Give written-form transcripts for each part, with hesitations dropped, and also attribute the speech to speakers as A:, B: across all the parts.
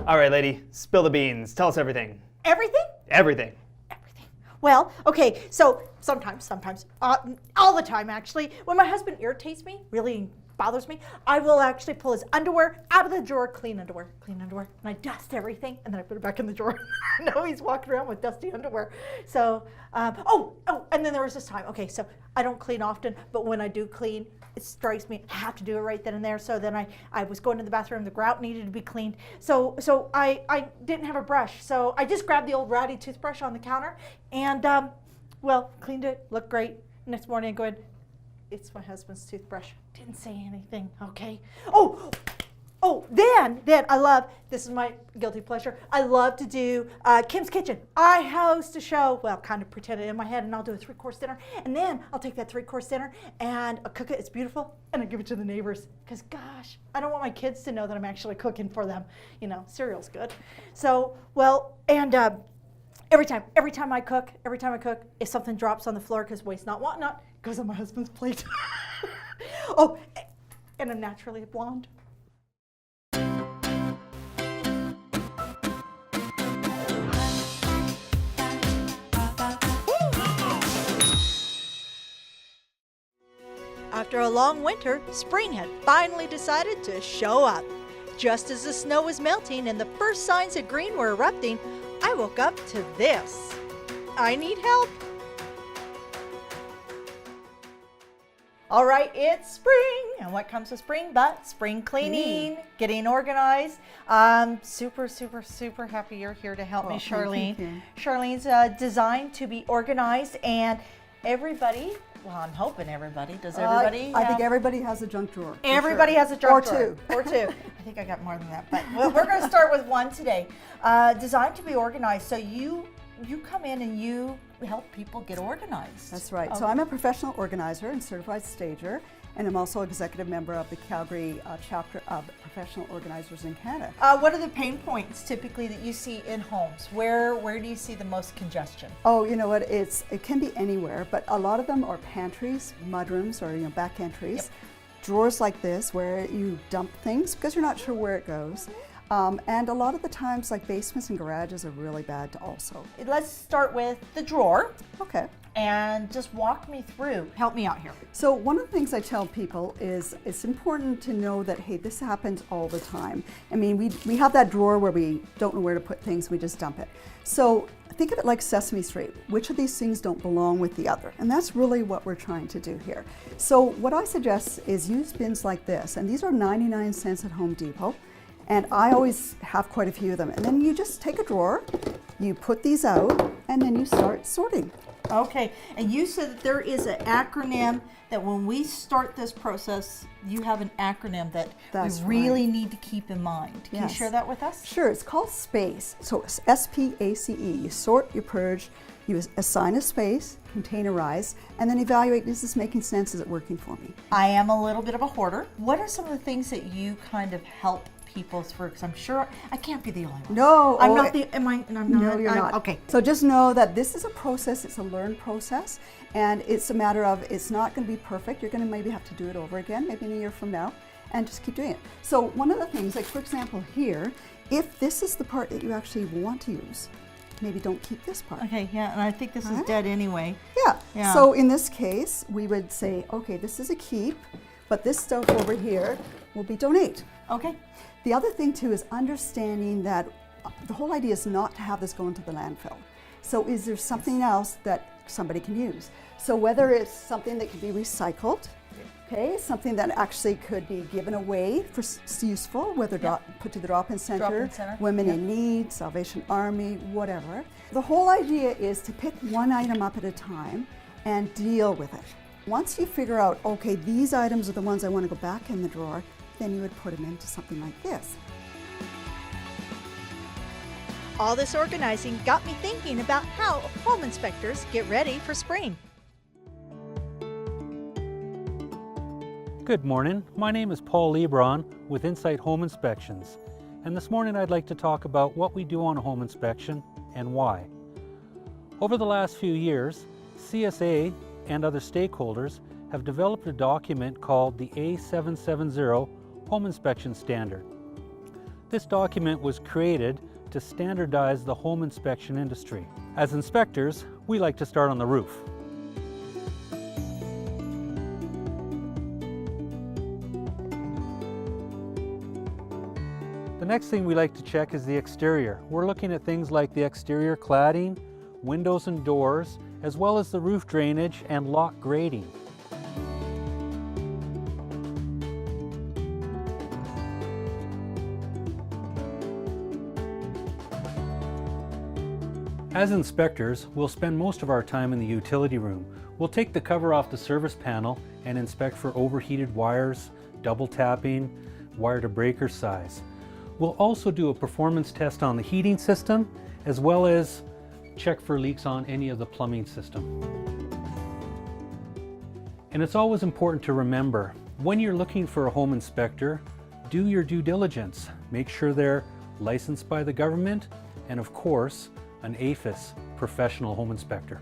A: All right, lady, spill the beans. Tell us everything.
B: Everything?
A: Everything.
B: Everything. Well, okay, so sometimes, all the time actually, when my husband irritates me, really bothers me, I will actually pull his underwear out of the drawer, clean underwear, and I dust everything, and then I put it back in the drawer. No, he's walking around with dusty underwear. So, and then there was this time, okay, so I don't clean often, but when I do clean, it strikes me, I have to do it right then and there. So then I was going to the bathroom, the grout needed to be cleaned. So I didn't have a brush. So I just grabbed the old ratty toothbrush on the counter and, cleaned it, looked great. Next morning I go in, it's my husband's toothbrush. Didn't say anything, okay? Then I love, this is my guilty pleasure, I love to do Kim's Kitchen. I host a show, well, kind of pretend it in my head, and I'll do a 3-course dinner, and then I'll take that 3-course dinner and I'll cook it, it's beautiful, and I give it to the neighbors, because gosh, I don't want my kids to know that I'm actually cooking for them. You know, cereal's good. So, every time I cook, if something drops on the floor, because waste not, want not, it goes on my husband's plate. Oh, and I'm naturally a blonde. After a long winter, spring had finally decided to show up. Just as the snow was melting and the first signs of green were erupting, I woke up to this. I need help. All right, it's spring, and what comes with spring but spring cleaning, getting organized. Super happy you're here to help me, Charlene. Charlene's designed to be organized, and everybody, well, I'm hoping everybody, does everybody?
C: I think everybody has a junk drawer.
B: Everybody has a junk
C: drawer.
B: Or two. I think I got more than that, but we're going to start with one today. Designed to be organized, so you come in and you help people get organized.
C: That's right. Okay. So I'm a professional organizer and certified stager, and I'm also executive member of the Calgary chapter of Professional Organizers in Canada.
B: What are the pain points typically that you see in homes? Where do you see the most congestion?
C: Oh, you know what? It can be anywhere, but a lot of them are pantries, mudrooms, or back entries. Yep. Drawers like this where you dump things because you're not sure where it goes. And a lot of the times, like basements and garages are really bad also.
B: Let's start with the drawer.
C: Okay.
B: And just walk me through. Help me out here.
C: So one of the things I tell people is it's important to know that, hey, this happens all the time. I mean, we have that drawer where we don't know where to put things, we just dump it. So think of it like Sesame Street. Which of these things don't belong with the other? And that's really what we're trying to do here. So what I suggest is use bins like this, and these are 99 cents at Home Depot. And I always have quite a few of them. And then you just take a drawer, you put these out, and then you start sorting.
B: Okay, and you said that there is an acronym that when we start this process, you have an acronym that we really need to keep in mind. Can you share that with us?
C: Sure, it's called SPACE. So it's S-P-A-C-E. You sort, you purge, you assign a space, containerize, and then evaluate, is this making sense? Is it working for me?
B: I am a little bit of a hoarder. What are some of the things that you kind of help people through? Because I'm sure I can't be the only one.
C: No.
B: I'm not the, am I? I'm not,
C: no, you're not.
B: Okay.
C: So just know that this is a process, it's a learned process, and it's a matter of, it's not going to be perfect. You're going to maybe have to do it over again, maybe in a year from now, and just keep doing it. So one of the things, like for example here, if this is the part that you actually want to use, maybe don't keep this part.
B: Okay, yeah, and I think this is dead anyway.
C: Yeah. So in this case, we would say, okay, this is a keep, but this stuff over here will be donate.
B: Okay.
C: The other thing too is understanding that the whole idea is not to have this go into the landfill. So is there something else that somebody can use? So whether it's something that can be recycled, okay, something that actually could be given away for useful, whether put to the drop-in center, women in need, Salvation Army, whatever. The whole idea is to pick one item up at a time and deal with it. Once you figure out, okay, these items are the ones I want to go back in the drawer, then you would put them into something like this.
B: All this organizing got me thinking about how home inspectors get ready for spring.
D: Good morning. My name is Paul Lebron with Insight Home Inspections, and this morning I'd like to talk about what we do on a home inspection and why. Over the last few years, CSA and other stakeholders have developed a document called the A770 Home Inspection Standard. This document was created to standardize the home inspection industry. As inspectors, we like to start on the roof. The next thing we like to check is the exterior. We're looking at things like the exterior cladding, windows and doors, as well as the roof drainage and lock grading. As inspectors, we'll spend most of our time in the utility room. We'll take the cover off the service panel and inspect for overheated wires, double tapping, wire to breaker size. We'll also do a performance test on the heating system, as well as check for leaks on any of the plumbing system. And it's always important to remember, when you're looking for a home inspector, do your due diligence. Make sure they're licensed by the government, and of course, an APHIS professional home inspector.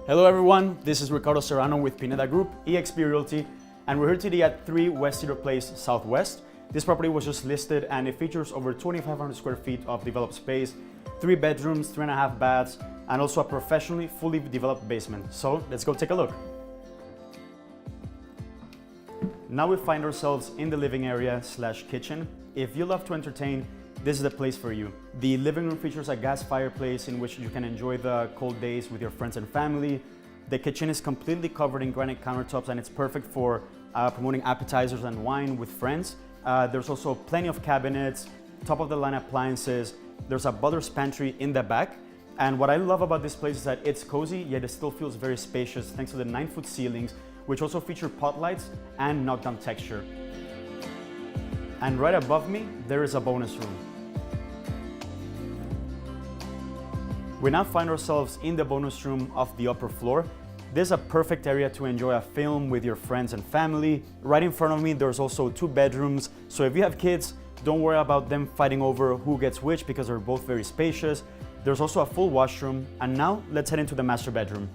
A: Hello everyone, this is Ricardo Serrano with Pineda Group, eXp Realty, and we're here today at 3 West Cedar Place Southwest. This property was just listed and it features over 2,500 square feet of developed space, 3 bedrooms, 3.5 baths, and also a professionally fully developed basement. So let's go take a look. Now we find ourselves in the living area / kitchen. If you love to entertain, this is the place for you. The living room features a gas fireplace in which you can enjoy the cold days with your friends and family. The kitchen is completely covered in granite countertops and it's perfect for promoting appetizers and wine with friends. There's also plenty of cabinets, top of the line appliances. There's a butler's pantry in the back. And what I love about this place is that it's cozy, yet it still feels very spacious thanks to the 9-foot ceilings, which also feature pot lights and knockdown texture. And right above me, there is a bonus room. We now find ourselves in the bonus room of the upper floor. This is a perfect area to enjoy a film with your friends and family. Right in front of me, there's also 2 bedrooms. So if you have kids, don't worry about them fighting over who gets which because they're both very spacious. There's also a full washroom. And now let's head into the master bedroom.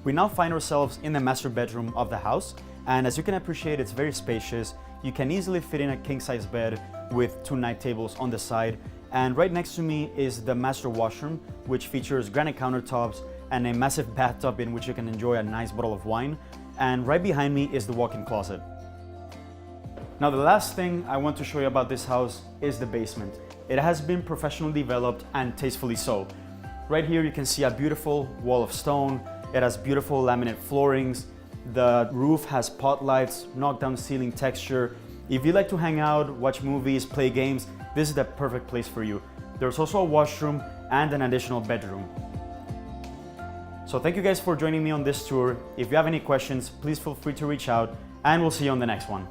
A: We now find ourselves in the master bedroom of the house. And as you can appreciate, it's very spacious. You can easily fit in a king-size bed with 2 night tables on the side. And right next to me is the master washroom, which features granite countertops and a massive bathtub in which you can enjoy a nice bottle of wine. And right behind me is the walk-in closet. Now the last thing I want to show you about this house is the basement. It has been professionally developed and tastefully so. Right here you can see a beautiful wall of stone. It has beautiful laminate floorings. The roof has pot lights, knockdown ceiling texture. If you like to hang out, watch movies, play games, this is the perfect place for you. There's also a washroom and an additional bedroom. So thank you guys for joining me on this tour. If you have any questions, please feel free to reach out and we'll see you on the next one.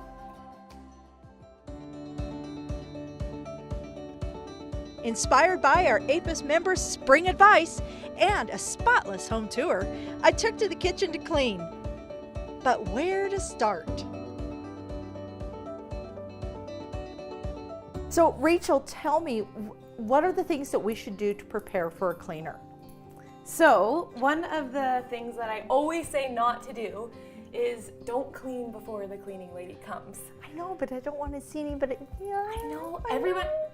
B: Inspired by our APHIS members' spring advice and a spotless home tour, I took to the kitchen to clean. But where to start? So Rachel, tell me, what are the things that we should do to prepare for a cleaner?
E: So one of the things that I always say not to do is don't clean before the cleaning lady comes.
B: I know, but I don't want to see anybody. Yeah,
E: I know,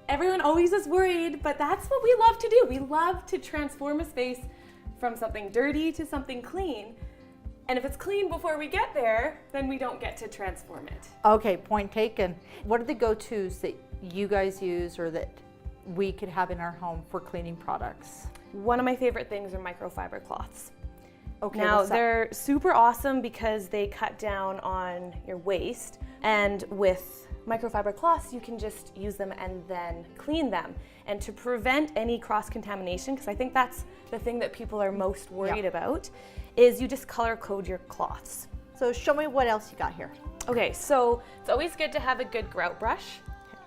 E: everyone always is worried, but that's what we love to do. We love to transform a space from something dirty to something clean. And if it's clean before we get there, then we don't get to transform it.
B: Okay, point taken. What are the go-tos that you guys use or that we could have in our home for cleaning products?
E: One of my favorite things are microfiber cloths.
B: Okay,
E: now they're super awesome because they cut down on your waste, and with microfiber cloths you can just use them and then clean them. And to prevent any cross-contamination, because I think that's the thing that people are most worried about, is you just color code your cloths.
B: So show me what else you got here.
E: Okay, so it's always good to have a good grout brush,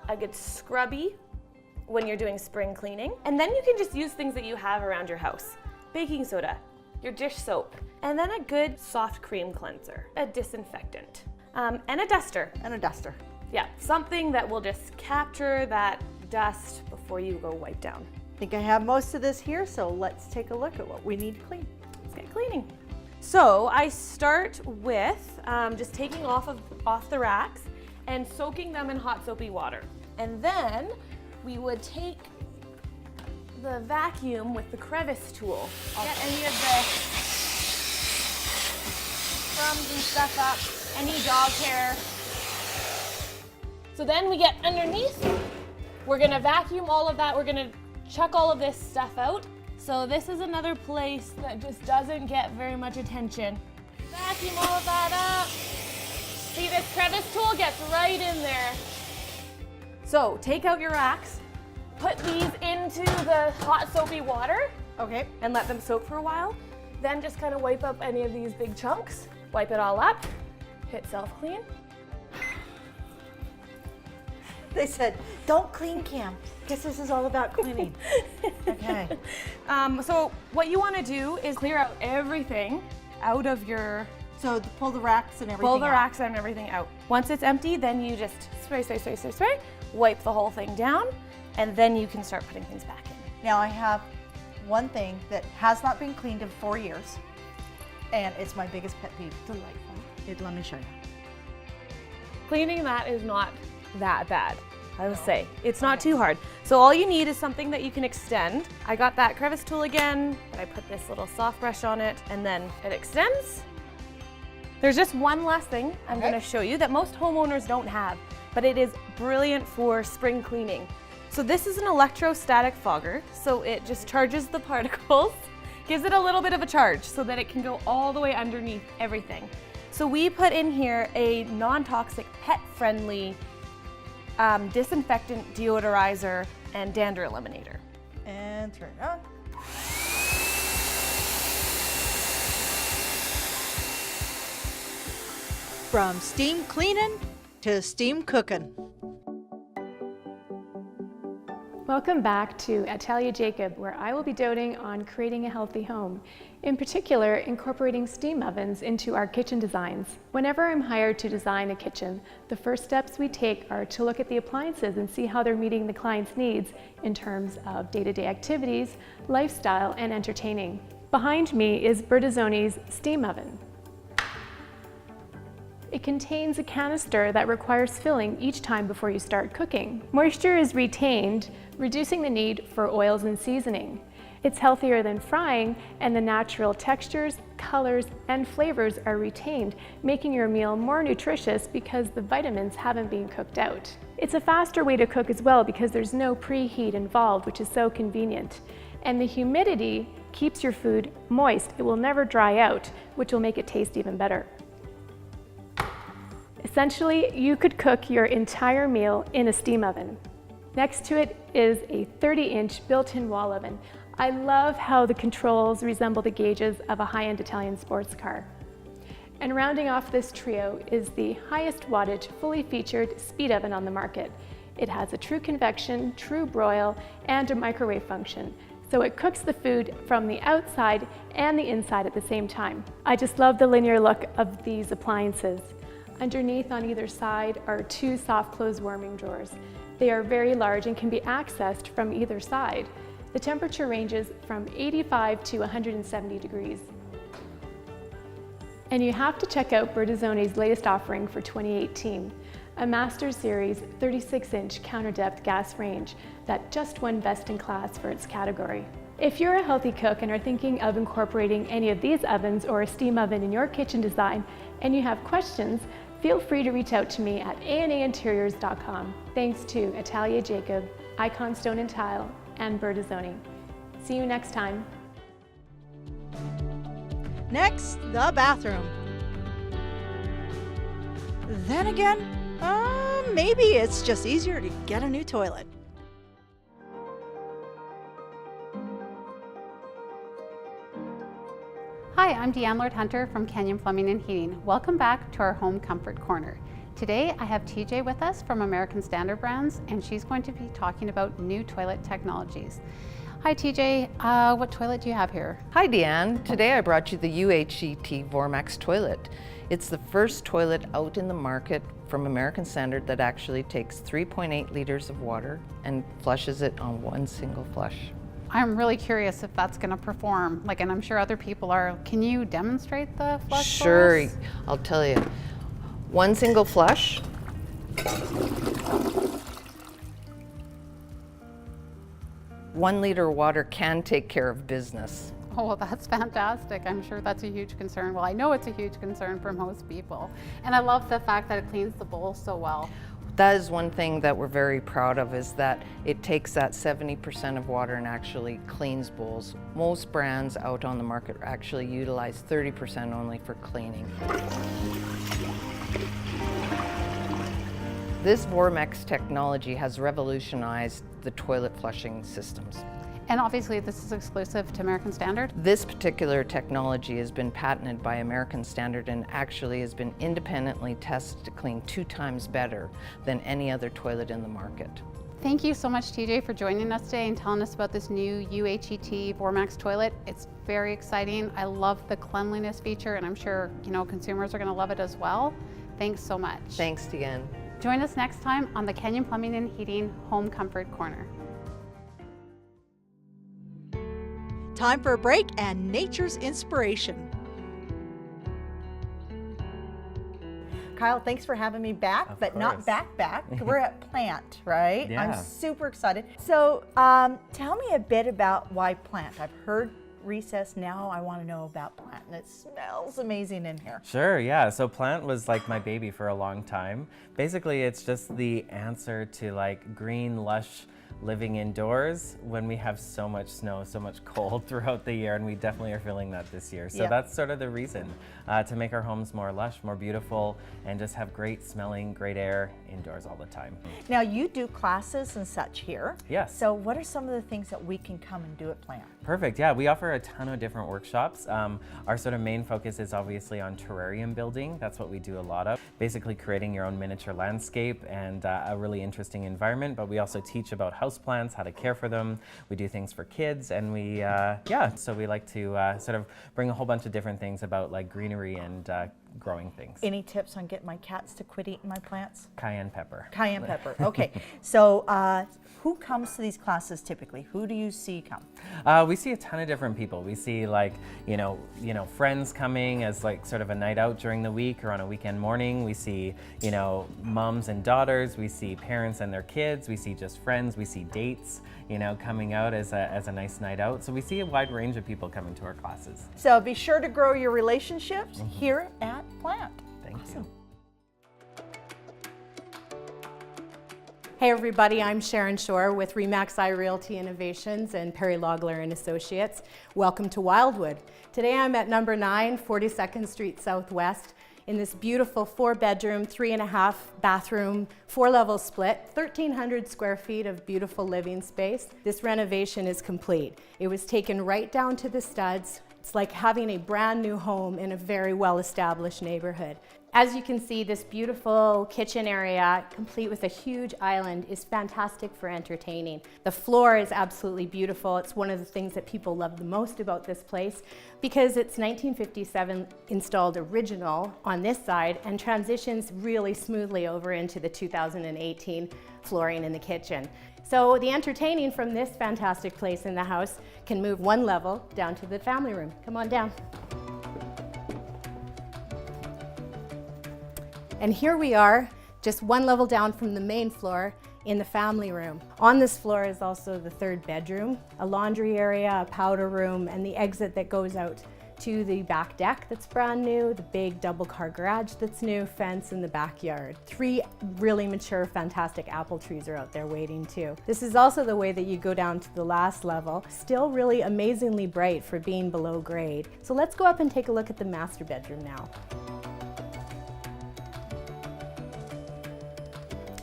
E: a good scrubby when you're doing spring cleaning, and then you can just use things that you have around your house. Baking soda, your dish soap, and then a good soft cream cleanser, a disinfectant, and a duster.
B: And a duster.
E: Yeah, something that will just capture that dust before you go wipe down.
B: I think I have most of this here, so let's take a look at what we need to clean.
E: Let's get cleaning. So I start with just taking off the racks and soaking them in hot soapy water. And then we would take the vacuum with the crevice tool. Get any of the crumbs and stuff up, any dog hair. So then we get underneath. We're gonna vacuum all of that. We're gonna chuck all of this stuff out. So this is another place that just doesn't get very much attention. Vacuum all of that up. See, this crevice tool gets right in there. So take out your racks, put these into the hot soapy water,
B: Okay.
E: and let them soak for a while. Then just kind of wipe up any of these big chunks, wipe it all up, hit self-clean.
B: They said, don't clean, Cam. Guess this is all about cleaning. Okay.
E: So what you want to do is clear out everything out of your,
B: So pull the racks and everything
E: pull the
B: out.
E: racks and everything out. Once it's empty, then you just spray, spray, spray, spray, spray, wipe the whole thing down, and then you can start putting things back in.
B: Now I have one thing that has not been cleaned in 4 years, and it's my biggest pet peeve.
E: Delightful.
B: Let me show you.
E: Cleaning that is not that bad, I will say. It's not too hard. So all you need is something that you can extend. I got that crevice tool again, but I put this little soft brush on it, and then it extends. There's just one last thing I'm
B: Okay.
E: gonna show you that most homeowners don't have, but it is brilliant for spring cleaning. So this is an electrostatic fogger, so it just charges the particles, gives it a little bit of a charge so that it can go all the way underneath everything. So we put in here a non-toxic, pet-friendly disinfectant, deodorizer, and dander eliminator.
B: And turn it on. From steam cleaning to steam cooking.
F: Welcome back to Atelier Jacob, where I will be doting on creating a healthy home, in particular incorporating steam ovens into our kitchen designs. Whenever I'm hired to design a kitchen, the first steps we take are to look at the appliances and see how they're meeting the client's needs in terms of day-to-day activities, lifestyle, and entertaining. Behind me is Bertazzoni's steam oven. It contains a canister that requires filling each time before you start cooking. Moisture is retained, reducing the need for oils and seasoning. It's healthier than frying, and the natural textures, colors, and flavors are retained, making your meal more nutritious because the vitamins haven't been cooked out. It's a faster way to cook as well because there's no preheat involved, which is so convenient. And the humidity keeps your food moist. It will never dry out, which will make it taste even better. Essentially, you could cook your entire meal in a steam oven. Next to it is a 30-inch built-in wall oven. I love how the controls resemble the gauges of a high-end Italian sports car. And rounding off this trio is the highest wattage, fully featured speed oven on the market. It has a true convection, true broil, and a microwave function. So it cooks the food from the outside and the inside at the same time. I just love the linear look of these appliances. Underneath on either side are two soft close warming drawers. They are very large and can be accessed from either side. The temperature ranges from 85 to 170 degrees. And you have to check out Bertazzoni's latest offering for 2018, a Master Series 36-inch counter depth gas range that just won Best in Class for its category. If you're a healthy cook and are thinking of incorporating any of these ovens or a steam oven in your kitchen design and you have questions, feel free to reach out to me at anainteriors.com. Thanks to Atelier Jacob, Icon Stone and Tile, and Bertazzoni. See you next time.
B: Next, the bathroom. Then again, maybe it's just easier to get a new toilet.
G: Hi, I'm Deanne Lord-Hunter from Canyon Plumbing and Heating. Welcome back to our Home Comfort Corner. Today I have TJ with us from American Standard Brands, and she's going to be talking about new toilet technologies. Hi TJ, what toilet do you have here?
H: Hi Deanne, today I brought you the UHET Vormax toilet. It's the first toilet out in the market from American Standard that actually takes 3.8 liters of water and flushes it on one single flush.
G: I'm really curious if that's going to perform, and I'm sure other people are. Can you demonstrate the flush for
H: Sure,
G: us?
H: I'll tell you. One single flush, 1 liter of water can take care of business.
G: Oh, well, that's fantastic. I'm sure that's a huge concern. Well, I know it's a huge concern for most people. And I love the fact that it cleans the bowl so well.
H: That is one thing that we're very proud of, is that it takes that 70% of water and actually cleans bowls. Most brands out on the market actually utilize 30% only for cleaning. This Vormex technology has revolutionized the toilet flushing systems.
G: And obviously this is exclusive to American Standard.
H: This particular technology has been patented by American Standard and actually has been independently tested to clean 2 times better than any other toilet in the market.
G: Thank you so much, TJ, for joining us today and telling us about this new UHET Vormex toilet. It's very exciting. I love the cleanliness feature, and I'm sure consumers are going to love it as well. Thanks so much.
H: Thanks again.
G: Join us next time on the Kenyon Plumbing and Heating Home Comfort Corner.
B: Time for a break and nature's inspiration. Kyle, thanks for having me back, but not back. We're at Plant, right?
I: Yeah.
B: I'm super excited. So tell me a bit about why Plant. I've heard recess, now I want to know about Plant, and it smells amazing in here.
I: Sure, yeah. So Plant was like my baby for a long time. Basically, it's just the answer to like green, lush living indoors when we have so much snow, so much cold throughout the year, and we definitely are feeling that this year. So that's sort of the reason, to make our homes more lush, more beautiful, and just have great smelling, great air indoors all the time.
B: Now you do classes and such here.
I: Yes.
B: So what are some of the things that we can come and do at Plant?
I: Perfect, yeah, we offer a ton of different workshops. Our sort of main focus is obviously on terrarium building. That's what we do a lot of. Basically creating your own miniature landscape and a really interesting environment, but we also teach about houseplants, how to care for them. We do things for kids, and we, so we like to sort of bring a whole bunch of different things about like greenery and growing things.
B: Any tips on getting my cats to quit eating my plants?
I: Cayenne pepper.
B: Cayenne pepper, okay. So who comes to these classes typically? Who do you see come?
I: We see a ton of different people. We see like, friends coming as like sort of a night out during the week or on a weekend morning. We see, moms and daughters. We see parents and their kids. We see just friends. We see dates, coming out as a nice night out. So we see a wide range of people coming to our classes.
B: So be sure to grow your relationships here at Plant.
I: Thank you.
J: Hey everybody, I'm Sharon Shore with Remax I Realty Innovations and Perry Logler and Associates. Welcome to Wildwood. Today I'm at number 9, 42nd Street Southwest in this beautiful 4-bedroom, 3.5 bathroom, 4-level split, 1,300 square feet of beautiful living space. This renovation is complete. It was taken right down to the studs. It's like having a brand new home in a very well-established neighborhood. As you can see, this beautiful kitchen area, complete with a huge island, is fantastic for entertaining. The floor is absolutely beautiful. It's one of the things that people love the most about this place because it's 1957 installed original on this side and transitions really smoothly over into the 2018 flooring in the kitchen. So the entertaining from this fantastic place in the house can move one level down to the family room. Come on down. And here we are, just one level down from the main floor in the family room. On this floor is also the 3rd bedroom, a laundry area, a powder room, and the exit that goes out to the back deck that's brand new, the big double car garage that's new, fence in the backyard. 3 really mature, fantastic apple trees are out there waiting too. This is also the way that you go down to the last level. Still really amazingly bright for being below grade. So let's go up and take a look at the master bedroom now.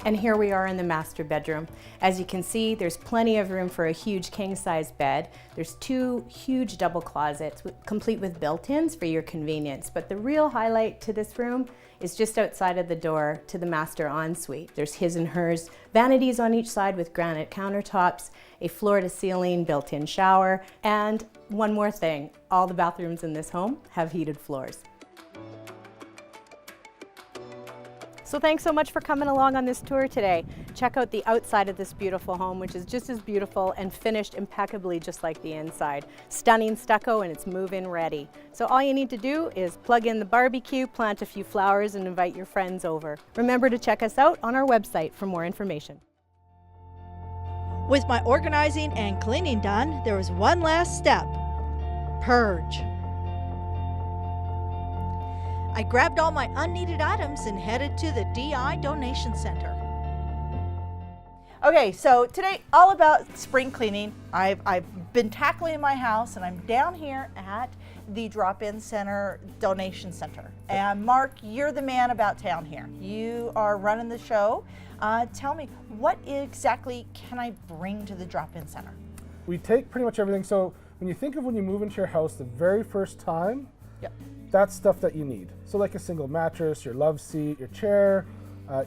J: And here we are in the master bedroom. As you can see, there's plenty of room for a huge king-size bed. There's 2 huge double closets, complete with built-ins for your convenience. But the real highlight to this room is just outside of the door to the master ensuite. There's his and hers, vanities on each side with granite countertops, a floor-to-ceiling built-in shower, and one more thing, all the bathrooms in this home have heated floors. So thanks so much for coming along on this tour today. Check out the outside of this beautiful home, which is just as beautiful and finished impeccably just like the inside. Stunning stucco, and it's move-in ready. So all you need to do is plug in the barbecue, plant a few flowers, and invite your friends over. Remember to check us out on our website for more information.
B: With my organizing and cleaning done, there was one last step: purge. I grabbed all my unneeded items and headed to the DI Donation Center. Okay, so today all about spring cleaning. I've been tackling my house, and I'm down here at the Drop-In Center Donation Center. And Mark, you're the man about town here. You are running the show. Tell me, what exactly can I bring to the Drop-In Center?
K: We take pretty much everything. So when you think of when you move into your house the very first time,
B: Yep.
K: that's stuff that you need. So like a single mattress, your love seat, your chair,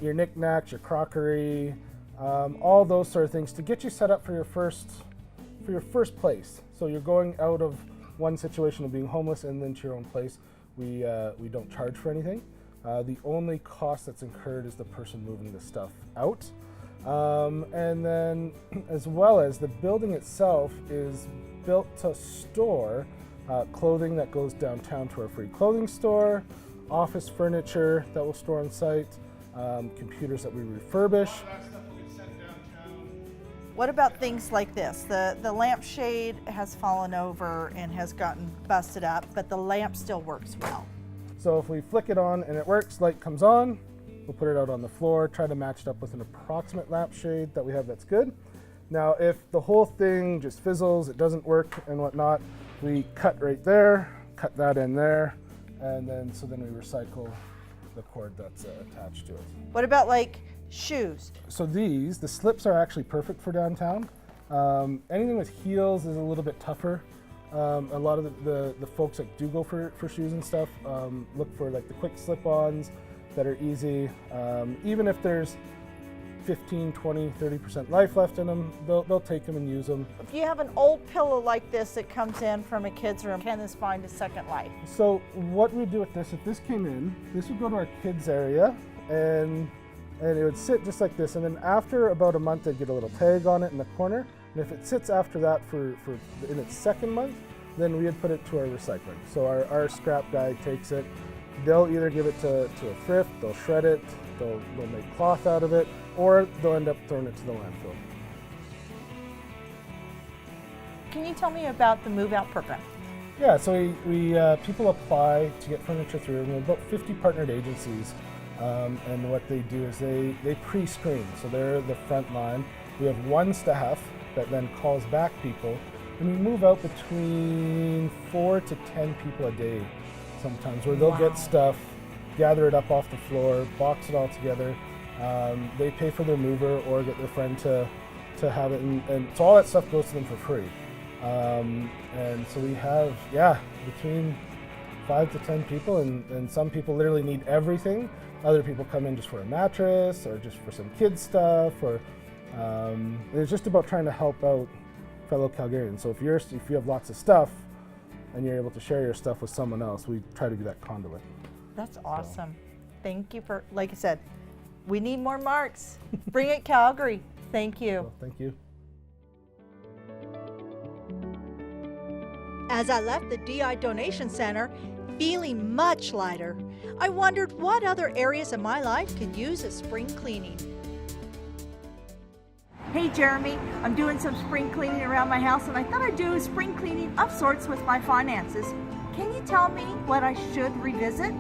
K: your knickknacks, your crockery, all those sort of things to get you set up for your first place. So you're going out of one situation of being homeless and then to your own place. We don't charge for anything. The only cost that's incurred is the person moving the stuff out. And then as well as the building itself is built to store clothing that goes downtown to our free clothing store, office furniture that we'll store on site, computers that we refurbish.
B: What about things like this? The lampshade has fallen over and has gotten busted up, but the lamp still works well.
K: So if we flick it on and it works, light comes on, we'll put it out on the floor, try to match it up with an approximate lampshade that we have that's good. Now, if the whole thing just fizzles, it doesn't work and whatnot, we cut right there, cut that in there, and then we recycle the cord that's attached to it.
B: What about like shoes?
K: So the slips are actually perfect for downtown. Anything with heels is a little bit tougher. A lot of the folks that do go for shoes and stuff look for like the quick slip-ons that are easy. Even if there's 15, 20, 30% life left in them, they'll take them and use them.
B: If you have an old pillow like this that comes in from a kid's room, can this find a second life?
K: So what we do with this, if this came in, this would go to our kids area and it would sit just like this. And then after about a month, they'd get a little tag on it in the corner. And if it sits after that in its second month, then we would put it to our recycling. So our scrap guy takes it. They'll either give it to a thrift, they'll shred it, they'll make cloth out of it, or they'll end up throwing it to the landfill.
B: Can you tell me about the move out program?
K: Yeah, so we people apply to get furniture through, and we have about 50 partnered agencies. And what they do is they pre-screen, so they're the front line. We have one staff that then calls back people, and we move out between 4 to 10 people a day sometimes, where they'll get stuff, gather it up off the floor, box it all together. They pay for their mover or get their friend to have it, and so all that stuff goes to them for free. And so we have, between 5 to 10 people, and some people literally need everything. Other people come in just for a mattress or just for some kids stuff, or it's just about trying to help out fellow Calgarians. So if you have lots of stuff and you're able to share your stuff with someone else, we try to be that conduit.
B: That's awesome. Thank you for, like I said, we need more Marks. Bring it Calgary. Thank you.
K: Well, thank you.
B: As I left the DI Donation Center, feeling much lighter, I wondered what other areas of my life could use a spring cleaning. Hey Jeremy, I'm doing some spring cleaning around my house, and I thought I'd do a spring cleaning of sorts with my finances. Can you tell me what I should revisit?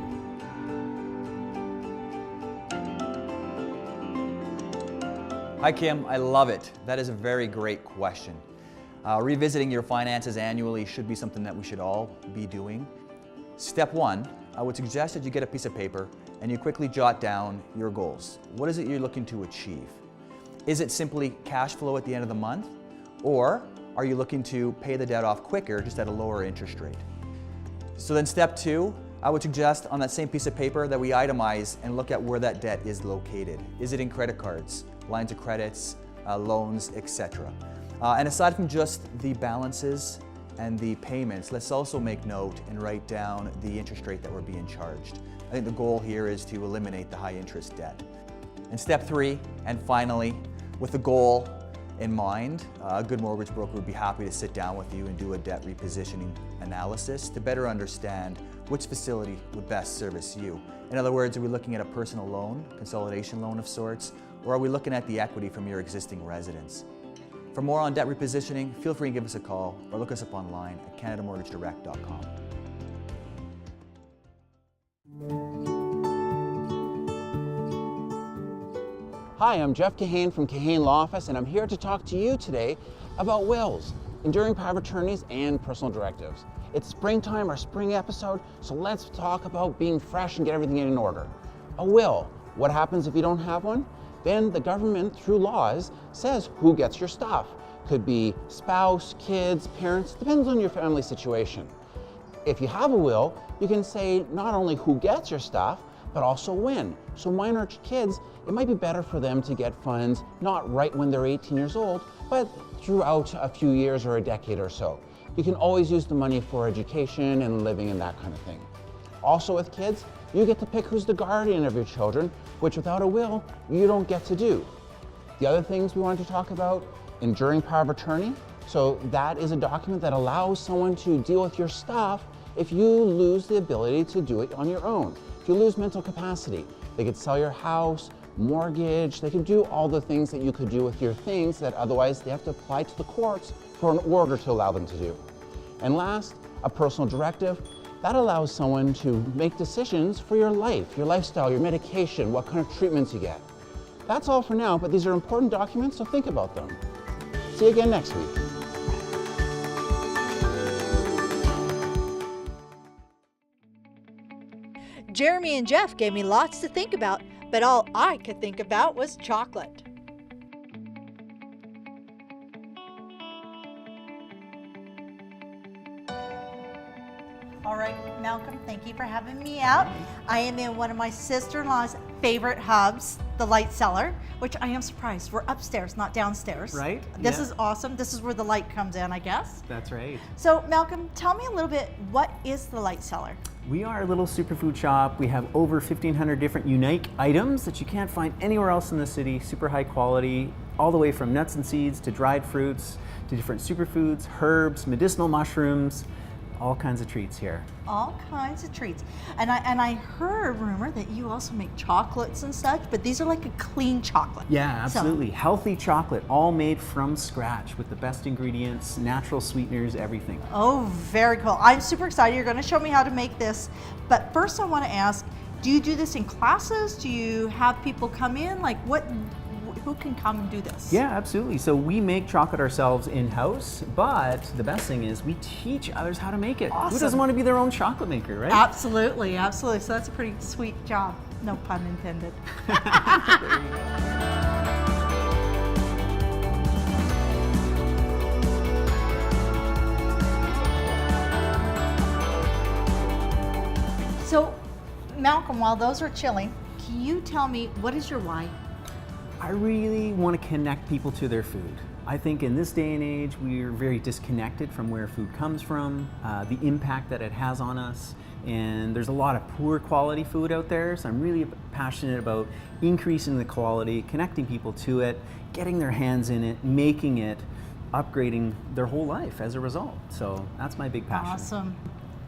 L: Hi Kim, I love it. That is a very great question. Revisiting your finances annually should be something that we should all be doing. Step one, I would suggest that you get a piece of paper and you quickly jot down your goals. What is it you're looking to achieve? Is it simply cash flow at the end of the month? Or are you looking to pay the debt off quicker, just at a lower interest rate? So then step two, I would suggest on that same piece of paper that we itemize and look at where that debt is located. Is it in credit cards, lines of credits, loans, etc.? And aside from just the balances and the payments, let's also make note and write down the interest rate that we're being charged. I think the goal here is to eliminate the high interest debt. And step 3, and finally, with the goal in mind, a good mortgage broker would be happy to sit down with you and do a debt repositioning analysis to better understand which facility would best service you. In other words, are we looking at a personal loan, consolidation loan of sorts, or are we looking at the equity from your existing residence? For more on debt repositioning, feel free to give us a call or look us up online at canadamortgagedirect.com.
M: Hi, I'm Jeff Kahane from Kahane Law Office, and I'm here to talk to you today about wills, enduring power of attorneys, and personal directives. It's springtime, our spring episode, so let's talk about being fresh and get everything in order. A will, what happens if you don't have one? Then the government, through laws, says who gets your stuff. Could be spouse, kids, parents, depends on your family situation. If you have a will, you can say not only who gets your stuff, but also when. So minor kids, it might be better for them to get funds not right when they're 18 years old, but throughout a few years or a decade or so. You can always use the money for education and living and that kind of thing. Also with kids, you get to pick who's the guardian of your children, which without a will, you don't get to do. The other things we wanted to talk about, enduring power of attorney. So that is a document that allows someone to deal with your stuff if you lose the ability to do it on your own. If you lose mental capacity, they could sell your house, mortgage, they can do all the things that you could do with your things that otherwise they have to apply to the courts for an order to allow them to do. And last, a personal directive. That allows someone to make decisions for your life, your lifestyle, your medication, what kind of treatments you get. That's all for now, but these are important documents, so think about them. See you again next week.
B: Jeremy and Jeff gave me lots to think about, but all I could think about was chocolate. All right, Malcolm, thank you for having me out. I am in one of my sister-in-law's favorite hubs, the light cellar, which I am surprised. We're upstairs, not downstairs.
N: Right?
B: This
N: Yeah.
B: is awesome. This is where the light comes in, I guess.
N: That's right.
B: So, Malcolm, tell me a little bit, what is the light cellar?
N: We are a little superfood shop. We have over 1,500 different unique items that you can't find anywhere else in the city. Super high quality, all the way from nuts and seeds to dried fruits to different superfoods, herbs, medicinal mushrooms, all kinds of treats here.
B: All kinds of treats. And I heard rumor that you also make chocolates and such, but these are like a clean chocolate.
N: Yeah,
B: So-
N: absolutely. Healthy chocolate, all made from scratch with the best ingredients, natural sweeteners, everything.
B: Oh, very cool. I'm super excited. You're going to show me how to make this. But first I want to ask, do you do this in classes? Do you have people come in? Like who can come and do this?
N: Yeah, absolutely. So we make chocolate ourselves in-house, but the best thing is we teach others how to make it.
B: Awesome.
N: Who doesn't want to be their own chocolate maker, right?
B: Absolutely, absolutely. So that's a pretty sweet job. No pun intended. So, Malcolm, while those are chilling, can you tell me what is your why?
N: I really want to connect people to their food. I think in this day and age, we're very disconnected from where food comes from, the impact that it has on us, and there's a lot of poor quality food out there, so I'm really passionate about increasing the quality, connecting people to it, getting their hands in it, making it, upgrading their whole life as a result. So that's my big passion.
B: Awesome.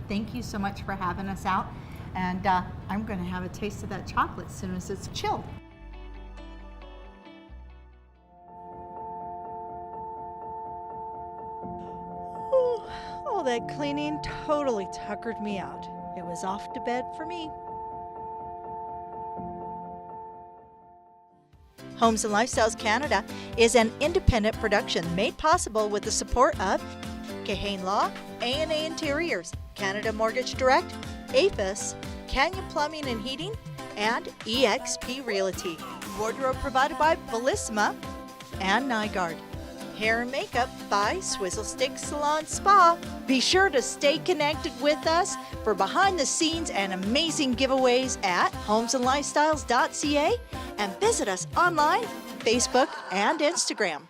B: Thank you so much for having us out, and I'm going to have a taste of that chocolate as soon as it's chilled. Oh, that cleaning totally tuckered me out. It was off to bed for me. Homes and Lifestyles Canada is an independent production made possible with the support of Kahane Law, A&A Interiors, Canada Mortgage Direct, APHIS, Canyon Plumbing and Heating, and EXP Realty. Wardrobe provided by Bellissima and Nygaard. Hair and makeup by Swizzle Stick Salon Spa. Be sure to stay connected with us for behind the scenes and amazing giveaways at homesandlifestyles.ca and visit us online, Facebook, and Instagram.